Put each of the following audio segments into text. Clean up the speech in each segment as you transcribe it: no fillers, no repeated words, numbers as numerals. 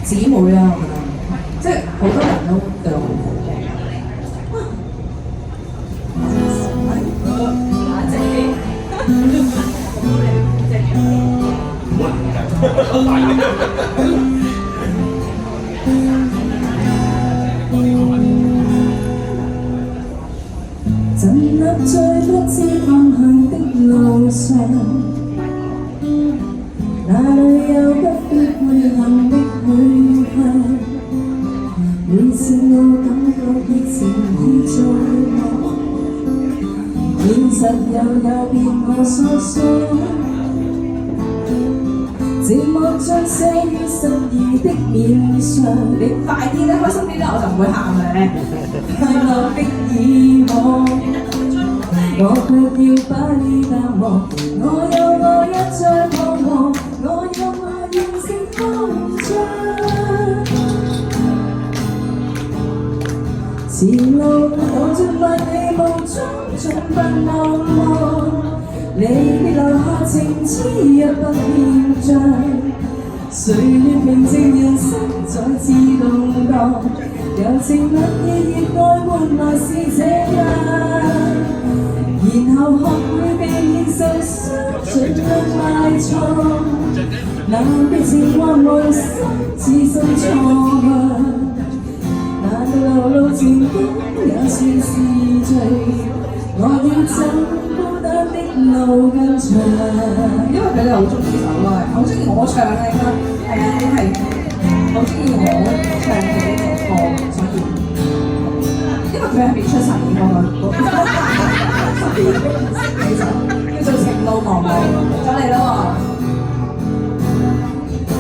姊妹啊，我覺得即係好多人都對我好好嘅。沉溺在不知方向的路上，哪裏有不必會行的去向？每次我感覺熱情已在我，現實又變我所想。寂寞像寫於12的面上，你快啲咧，開心啲咧，我就唔會喊嘅。快樂的以往，我卻要把你淡忘。我有我一再彷徨，我有我現成方向。前路途盡萬里無蹤，盡不茫茫。你必留下情痴若不現象，誰願平靜人生再次動盪？柔情蜜意熱愛換來是這樣，然後學會避免受傷，盡量埋藏。那的情或無心自信錯誤，難道流露情感也算是罪？我要走孤單的路更長，因為佢哋好中意呢首歌，好中意我唱咧，應該係啊，你係好中意我唱嘅呢首歌，所以因為佢係未出世嗰個其實叫做情路茫茫，再嚟啦喎！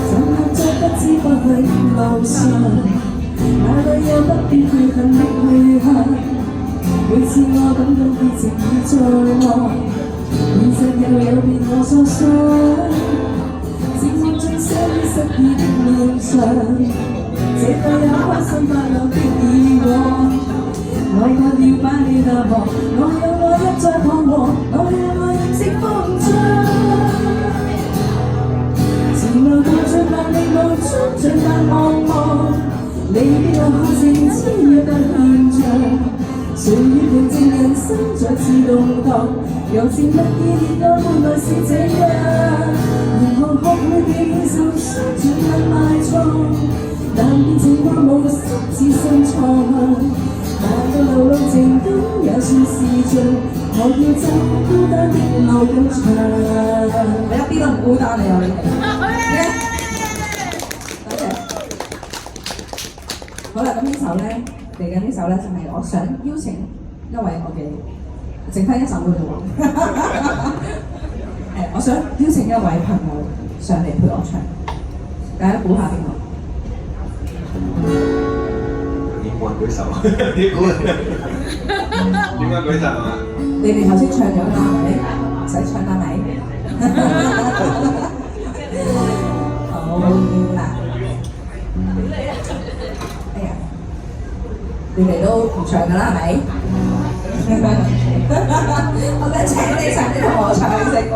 怎能在不知不覺的路上，哪裏有不必悔恨的去向？每次我感到熱情已在我，現實又變我所想。寂寞像寫於12的面上，這個有開心快樂的以往。我卻要把你淡忘，我有我一再彷徨，我有我認識方向。前路途盡萬里無蹤，盡但茫茫，你必留下情痴若不現象。誰願平靜人生再次動盪？柔情蜜意熱愛換來是這樣，然後學會避免受傷，盡量埋藏。但變情或無心自信錯向，難道流露情感也算是罪？我要走孤單的路更長。我一啲都唔孤單，你有你哋。多謝。好啦，咁呢首咧。嚟緊呢首咧，就係我想邀請一位我嘅，剩翻一首嘅啫喎。我想邀請一位朋友上嚟陪我唱，大家估下邊個？點冇人舉手？點估？點解舉手啊？你哋頭先唱咗啦，係咪？唔使唱啦，咪？好啦。你哋都唔唱㗎啦，係咪？我想請你上嚟同我唱隻歌。